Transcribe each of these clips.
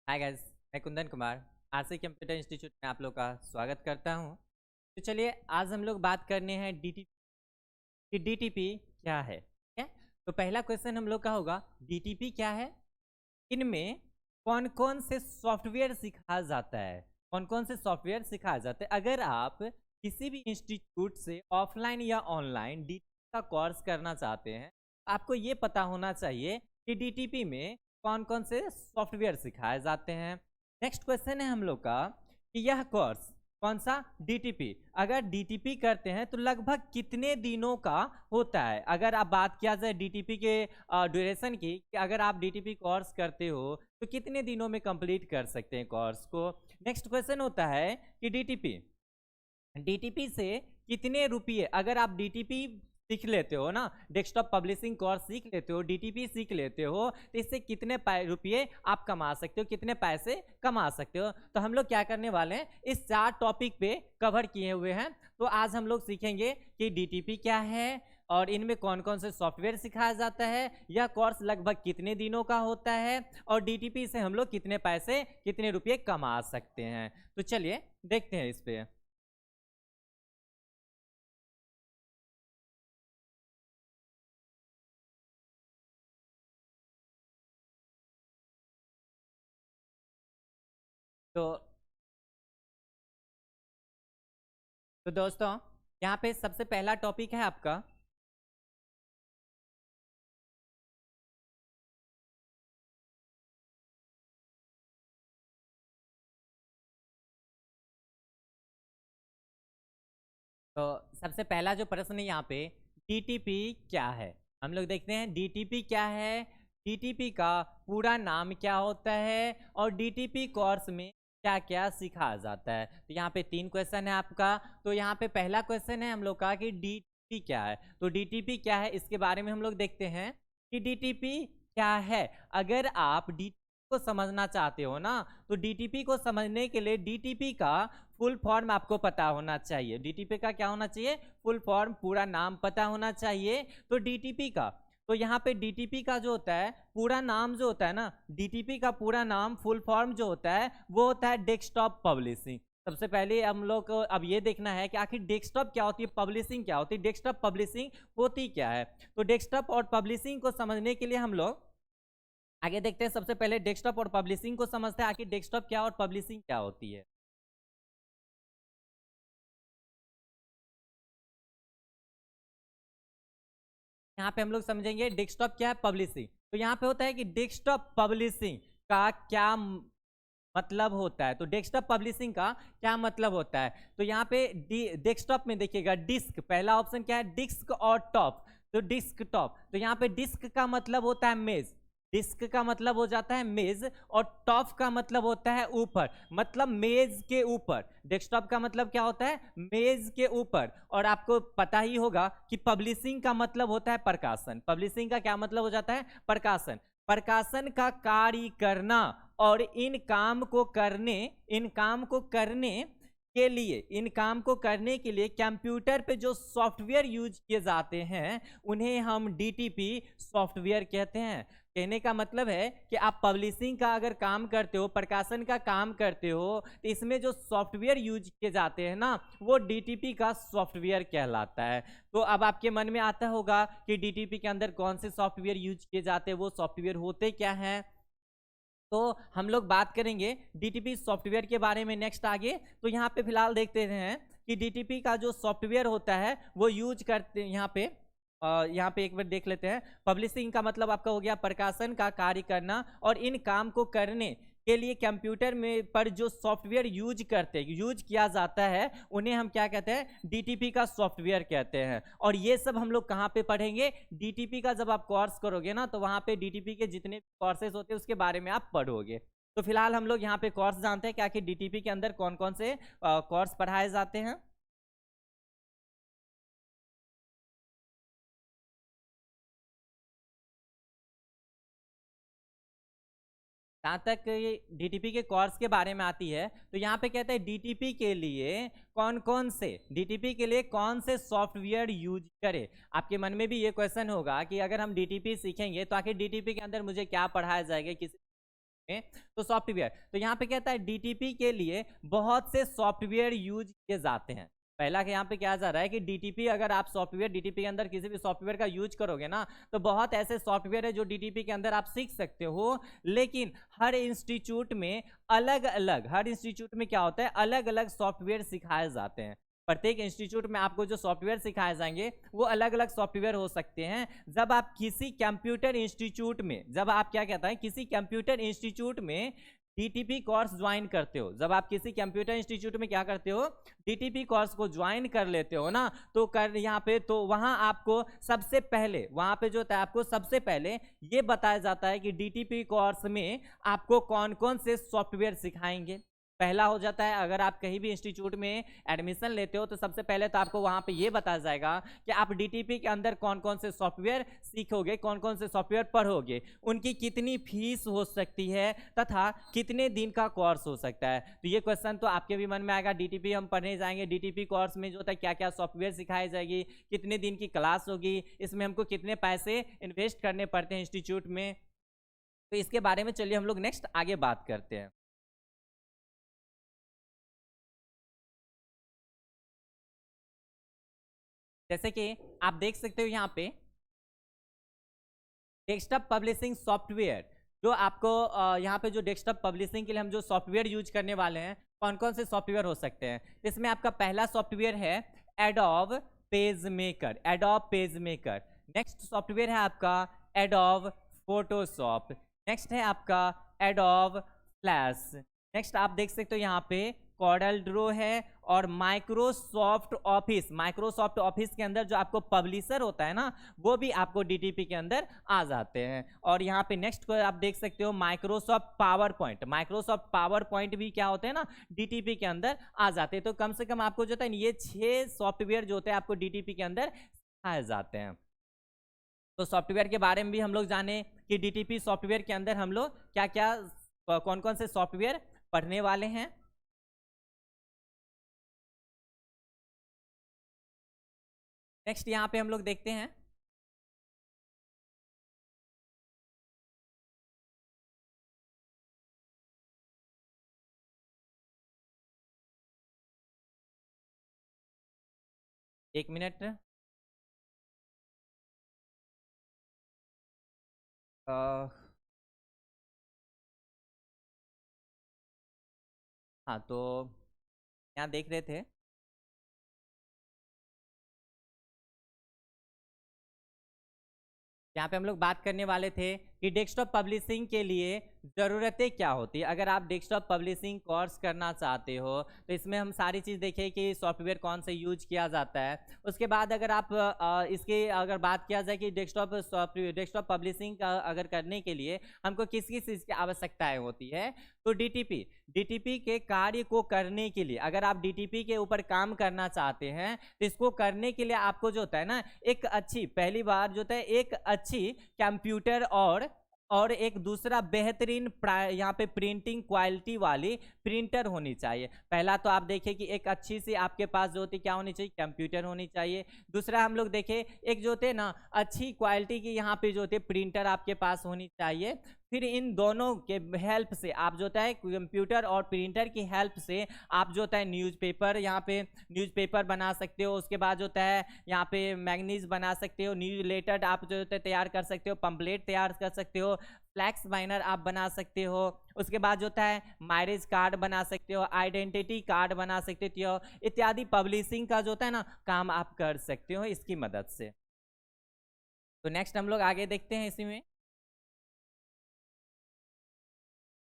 Hi guys, मैं Kundan Kumar RC computer institute में आप लोग का स्वागत करता हूं। तो चलिए आज हम लोग बात करने हैं डीटीपी क्या है। ठीक है, तो पहला क्वेश्चन हम लोग का होगा डीटीपी क्या है। इनमें कौन कौन से सॉफ्टवेयर सिखाया जाता है, कौन कौन से सॉफ्टवेयर सिखाया जाता है। अगर आप किसी भी इंस्टीट्यूट से ऑफलाइन या ऑनलाइन डीटीपी का कोर्स करना चाहते हैं, आपको ये पता होना चाहिए कि डीटीपी में कौन कौन से सॉफ्टवेयर सिखाए जाते हैं। नेक्स्ट क्वेश्चन है हम लोग का कि यह कोर्स कौन सा डीटीपी, अगर डीटीपी करते हैं तो लगभग कितने दिनों का होता है। अगर आप बात किया जाए डीटीपी के ड्यूरेशन की, कि अगर आप डीटीपी कोर्स करते हो तो कितने दिनों में कंप्लीट कर सकते हैं कोर्स को। नेक्स्ट क्वेश्चन होता है कि डीटीपी से कितने रुपये, अगर आप डीटीपी सीख लेते हो ना, डेस्कटॉप पब्लिशिंग कोर्स सीख लेते हो, डीटीपी सीख लेते हो, तो इससे कितने रुपये आप कमा सकते हो, कितने पैसे कमा सकते हो। तो हम लोग क्या करने वाले हैं, इस 4 टॉपिक पे कवर किए हुए हैं। तो आज हम लोग सीखेंगे कि डीटीपी क्या है और इनमें कौन कौन से सॉफ्टवेयर सिखाया जाता है, यह कोर्स लगभग कितने दिनों का होता है और डीटीपी से हम लोग कितने पैसे कितने रुपये कमा सकते हैं। तो चलिए देखते हैं इस पे। तो दोस्तों, यहाँ पे सबसे पहला टॉपिक है आपका तो सबसे पहला जो प्रश्न है यहाँ पे, डीटीपी क्या है। हम लोग देखते हैं डीटीपी क्या है, डीटीपी का पूरा नाम क्या होता है और डीटीपी कोर्स में क्या क्या सिखाया जाता है। तो यहाँ पे 3 क्वेश्चन है आपका। तो यहाँ पे पहला क्वेश्चन है हम लोग का कि डीटीपी क्या है। तो डीटीपी क्या है इसके बारे में हम लोग देखते हैं कि डीटीपी क्या है। अगर आप डीटीपी को समझना चाहते हो ना, तो डीटीपी को समझने के लिए डीटीपी का फुल फॉर्म आपको पता होना चाहिए। डीटीपी का क्या होना चाहिए, फुल फॉर्म, पूरा नाम पता होना चाहिए। तो डीटीपी का, तो यहाँ पे डीटीपी का जो होता है पूरा नाम जो होता है ना, डीटीपी का पूरा नाम फुल फॉर्म जो होता है वो होता है डेस्कटॉप पब्लिशिंग। सबसे पहले हम लोग को अब ये देखना है कि आखिर डेस्कटॉप क्या होती है, पब्लिशिंग क्या होती है, डेस्कटॉप पब्लिशिंग होती क्या है। तो डेस्कटॉप और पब्लिशिंग को समझने के लिए हम लोग आगे देखते हैं। सबसे पहले डेस्कटॉप और पब्लिशिंग को समझते हैं, आखिर डेस्कटॉप क्या और पब्लिशिंग क्या होती है। यहाँ पे हम लोग समझेंगे डेस्कटॉप क्या है, पब्लिशिंग। तो यहाँ पे होता है कि डेस्कटॉप पब्लिशिंग का क्या मतलब होता है। तो डेस्कटॉप पब्लिशिंग का क्या मतलब होता है, तो यहाँ पे डेस्कटॉप में देखिएगा डिस्क, पहला ऑप्शन क्या है, डिस्क और टॉप। तो डिस्क टॉप, तो यहाँ पे डिस्क का मतलब होता है मेज, डिस्क का मतलब हो जाता है मेज, और टॉप का मतलब होता है ऊपर, मतलब मेज के ऊपर। डेस्कटॉप का मतलब क्या होता है, मेज के ऊपर। और आपको पता ही होगा कि पब्लिशिंग का मतलब होता है प्रकाशन। पब्लिशिंग का क्या मतलब हो जाता है, प्रकाशन। प्रकाशन का कार्य करना, और इन काम को करने के लिए कंप्यूटर पे जो सॉफ्टवेयर यूज किए जाते हैं उन्हें हम डीटीपी सॉफ्टवेयर कहते हैं। कहने का मतलब है कि आप पब्लिशिंग का अगर काम करते हो, प्रकाशन का काम करते हो, तो इसमें जो सॉफ्टवेयर यूज किए जाते हैं ना, वो डीटीपी का सॉफ्टवेयर कहलाता है। तो अब आपके मन में आता होगा कि डीटीपी के अंदर कौन से सॉफ्टवेयर यूज किए जाते हैं, वो सॉफ्टवेयर होते क्या हैं। तो हम लोग बात करेंगे डीटीपी सॉफ्टवेयर के बारे में नेक्स्ट आगे। तो यहाँ पे फिलहाल देखते हैं कि डीटीपी का जो सॉफ्टवेयर होता है वो यूज करते हैं। यहाँ पे एक बार देख लेते हैं। पब्लिशिंग का मतलब आपका हो गया प्रकाशन का कार्य करना, और इन काम को करने के लिए कंप्यूटर में पर जो सॉफ्टवेयर यूज किया जाता है उन्हें हम क्या कहते हैं, डीटीपी का सॉफ्टवेयर कहते हैं। और ये सब हम लोग कहाँ पे पढ़ेंगे, डीटीपी का जब आप कोर्स करोगे ना, तो वहाँ पे डीटीपी के जितने कोर्सेज होते हैं उसके बारे में आप पढ़ोगे। तो फिलहाल हम लोग यहाँ पे कोर्स जानते हैं क्या कि डीटीपी के अंदर कौन कौन से कोर्स पढ़ाए जाते हैं। जहाँ तक ये डीटीपी के कोर्स के बारे में आती है, तो यहाँ पे कहते हैं डीटीपी के लिए कौन से सॉफ्टवेयर यूज करें। आपके मन में भी ये क्वेश्चन होगा कि अगर हम डीटीपी सीखेंगे तो आखिर डीटीपी के अंदर मुझे क्या पढ़ाया जाएगा, किस में, तो सॉफ्टवेयर, तो यहाँ पे कहता है डीटीपी के लिए बहुत से सॉफ्टवेयर यूज किए जाते हैं। पहला के यहाँ पे क्या जा रहा है कि डीटीपी, अगर आप सॉफ्टवेयर डीटीपी के अंदर किसी भी सॉफ्टवेयर का यूज करोगे ना, तो बहुत ऐसे सॉफ्टवेयर है जो डीटीपी के अंदर आप सीख सकते हो, लेकिन हर इंस्टीट्यूट में अलग अलग, हर इंस्टीट्यूट में क्या होता है, अलग अलग सॉफ्टवेयर सिखाए जाते हैं। प्रत्येक इंस्टीट्यूट में आपको जो सॉफ्टवेयर सिखाए जाएंगे वो अलग अलग सॉफ्टवेयर हो सकते हैं। जब आप किसी कंप्यूटर इंस्टीट्यूट में, जब आप क्या कहता है, किसी कंप्यूटर इंस्टीट्यूट में डीटीपी कोर्स ज्वाइन करते हो, जब आप किसी कंप्यूटर इंस्टीट्यूट में क्या करते हो, डीटीपी कोर्स को ज्वाइन कर लेते हो ना, तो कर यहाँ पे, तो वहाँ आपको सबसे पहले, वहाँ पे जो होता है आपको सबसे पहले ये बताया जाता है कि डीटीपी कोर्स में आपको कौन कौन से सॉफ्टवेयर सिखाएंगे। पहला हो जाता है, अगर आप कहीं भी इंस्टीट्यूट में एडमिशन लेते हो तो सबसे पहले तो आपको वहाँ पे ये बताया जाएगा कि आप डीटीपी के अंदर कौन कौन से सॉफ्टवेयर सीखोगे, कौन कौन से सॉफ्टवेयर पढ़ोगे, उनकी कितनी फीस हो सकती है तथा कितने दिन का कोर्स हो सकता है। तो ये क्वेश्चन तो आपके भी मन में आएगा, डीटीपी हम पढ़ने जाएंगे, डीटीपी कोर्स में जो होता है क्या क्या सॉफ्टवेयर सिखाई जाएगी, कितने दिन की क्लास होगी, इसमें हमको कितने पैसे इन्वेस्ट करने पड़ते हैं इंस्टीट्यूट में। तो इसके बारे में चलिए हम लोग नेक्स्ट आगे बात करते हैं। जैसे कि आप देख सकते हो यहाँ पे डेस्कटॉप पब्लिशिंग सॉफ्टवेयर, जो आपको यहाँ पे जो डेस्कटॉप पब्लिशिंग के लिए हम जो सॉफ्टवेयर यूज करने वाले हैं, कौन कौन से सॉफ्टवेयर हो सकते हैं। इसमें आपका पहला सॉफ्टवेयर है adobe PageMaker, adobe PageMaker. Next software है आपका एडोब फोटोशॉप। नेक्स्ट है आपका एडोब फ्लैश। नेक्स्ट आप देख सकते हो यहाँ पे कॉरल ड्रो है, और माइक्रोसॉफ्ट ऑफिस, माइक्रोसॉफ्ट ऑफिस के अंदर जो आपको पब्लिशर होता है ना, वो भी आपको डीटीपी के अंदर आ जाते हैं। और यहाँ पे नेक्स्ट को आप देख सकते हो Microsoft power point, Microsoft power point भी क्या होते हैं ना, डीटीपी के अंदर आ जाते हैं। तो कम से कम आपको जो है ये 6 सॉफ्टवेयर जो होते हैं आपको डीटीपी के अंदर सिखाए जाते हैं। तो सॉफ्टवेयर के बारे में भी हम लोग जाने कि डीटीपी सॉफ्टवेयर के अंदर हम लोग क्या क्या, कौन कौन से सॉफ्टवेयर पढ़ने वाले हैं। नेक्स्ट यहाँ पे हम लोग देखते हैं एक मिनट, हाँ तो यहाँ देख रहे थे, यहाँ पे हम लोग बात करने वाले थे कि डेस्कटॉप पब्लिशिंग के लिए ज़रूरतें क्या होती है। अगर आप डेस्कटॉप पब्लिशिंग कोर्स करना चाहते हो तो इसमें हम सारी चीज़ देखें कि सॉफ्टवेयर कौन सा यूज किया जाता है। उसके बाद अगर आप इसके अगर बात किया जाए कि डेस्कटॉप पब्लिशिंग का अगर करने के लिए हमको किस किस चीज़ की आवश्यकताएं होती है, तो डीटीपी के कार्य को करने के लिए, अगर आप डीटीपी के ऊपर काम करना चाहते हैं तो इसको करने के लिए आपको जो होता है ना, एक अच्छी, पहली बार जो होता है एक अच्छी कंप्यूटर और एक दूसरा बेहतरीन यहाँ पे प्रिंटिंग क्वालिटी वाली प्रिंटर होनी चाहिए। पहला तो आप देखें कि एक अच्छी सी आपके पास जो होती क्या होनी चाहिए, कंप्यूटर होनी चाहिए। दूसरा हम लोग देखें एक जो होते ना अच्छी क्वालिटी की यहाँ पे जो होते प्रिंटर आपके पास होनी चाहिए। फिर इन दोनों के हेल्प से आप जो होता है कंप्यूटर और प्रिंटर की हेल्प से आप जो होता है न्यूज़पेपर, यहाँ पे न्यूज़पेपर बना सकते हो। उसके बाद जो होता है यहाँ पे मैगजीन बना सकते हो, न्यूज़ लेटर आप जो होता है तैयार कर सकते हो, पंपलेट तैयार कर सकते हो, फ्लैक्स बाइनर आप बना सकते हो। उसके बाद जो होता है मैरिज कार्ड बना सकते हो, आइडेंटिटी कार्ड बना सकते हो, इत्यादि पब्लिशिंग का जो होता है ना काम आप कर सकते हो इसकी मदद से। तो नेक्स्ट हम लोग आगे देखते हैं इसी में।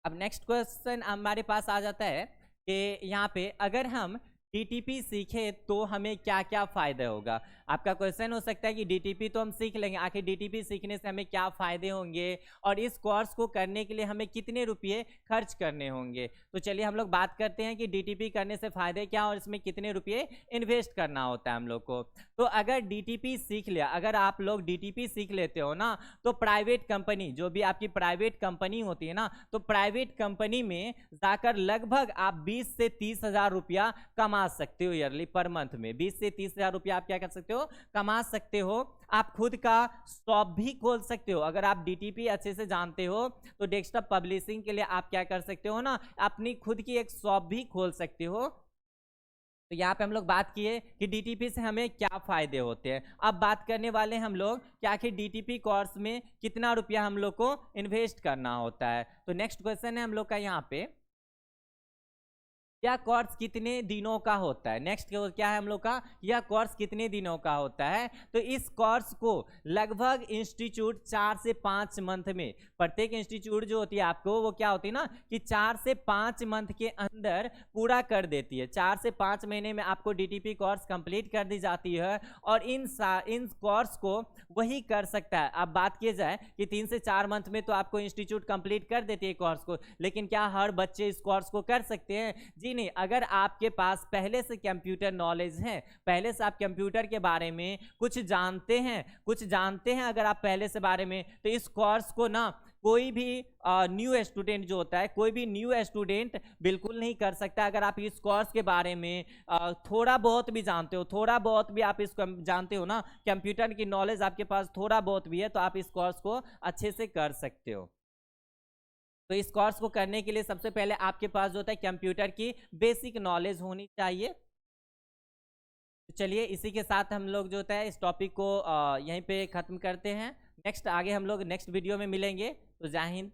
अब नेक्स्ट क्वेश्चन हमारे पास आ जाता है कि यहाँ पे अगर हम डीटीपी सीखे तो हमें क्या क्या फ़ायदा होगा। आपका क्वेश्चन हो सकता है कि डीटीपी तो हम सीख लेंगे, आखिर डीटीपी सीखने से हमें क्या फ़ायदे होंगे और इस कोर्स को करने के लिए हमें कितने रुपये खर्च करने होंगे। तो चलिए हम लोग बात करते हैं कि डीटीपी करने से फ़ायदे क्या और इसमें कितने रुपये इन्वेस्ट करना होता है हम लोग को। तो अगर डीटीपी सीख लिया, अगर आप लोग डीटीपी सीख लेते हो ना, तो प्राइवेट कंपनी, जो भी आपकी प्राइवेट कंपनी होती है ना, तो प्राइवेट कंपनी में जाकर लगभग आप 20 से 30 हज़ार रुपया कमा सकते हो ईयरली, पर मंथ में 20 से 30 हज़ार रुपया आप क्या कर सकते हो हो, कमा सकते हो। आप खुद का शॉप भी खोल सकते हो। अगर आप डीटीपी अच्छे से जानते हो तो डेस्कटॉप पब्लिशिंग के लिए आप क्या कर सकते हो ना, अपनी खुद की एक शॉप भी खोल सकते हो। तो यहाँ पे हम लोग बात किए कि डीटीपी से हमें क्या फायदे होते हैं। अब बात करने वाले हम लोग कि आखिर डीटीपी कोर्स में कितना रुपया हम लोग को इन्वेस्ट करना होता है। तो नेक्स्ट क्वेश्चन है हम लोग का यहाँ पे, यह कोर्स कितने दिनों का होता है। नेक्स्ट क्या है हम लोग का, यह कोर्स कितने दिनों का होता है। तो इस कोर्स को लगभग इंस्टीट्यूट 4 से 5 मंथ में, प्रत्येक इंस्टीट्यूट जो होती है आपको वो क्या होती है ना कि 4 से 5 मंथ के अंदर पूरा कर देती है। 4 से 5 महीने में आपको डीटीपी कोर्स कंप्लीट कर दी जाती है और इन कोर्स को वही कर सकता है। अब बात की जाए कि 3 से 4 मंथ में तो आपको इंस्टीट्यूट कंप्लीट कर देती है कोर्स को, लेकिन क्या हर बच्चे इस कोर्स को कर सकते हैं? जी नहीं। अगर आपके पास पहले से कंप्यूटर नॉलेज है, पहले से आप कंप्यूटर के बारे में कुछ जानते हैं अगर आप पहले से बारे में, तो इस कोर्स को ना कोई भी न्यू स्टूडेंट जो होता है, कोई भी न्यू स्टूडेंट बिल्कुल नहीं कर सकता। अगर आप इस कोर्स के बारे में थोड़ा बहुत भी जानते हो, थोड़ा बहुत भी आप इसको जानते हो ना, कंप्यूटर की नॉलेज आपके पास थोड़ा बहुत भी है, तो आप इस कोर्स को अच्छे से कर सकते हो। तो इस कोर्स को करने के लिए सबसे पहले आपके पास जो होता है कंप्यूटर की बेसिक नॉलेज होनी चाहिए। तो चलिए इसी के साथ हम लोग जो होता है इस टॉपिक को यहीं पे ख़त्म करते हैं। नेक्स्ट आगे हम लोग नेक्स्ट वीडियो में मिलेंगे। तो जय हिंद।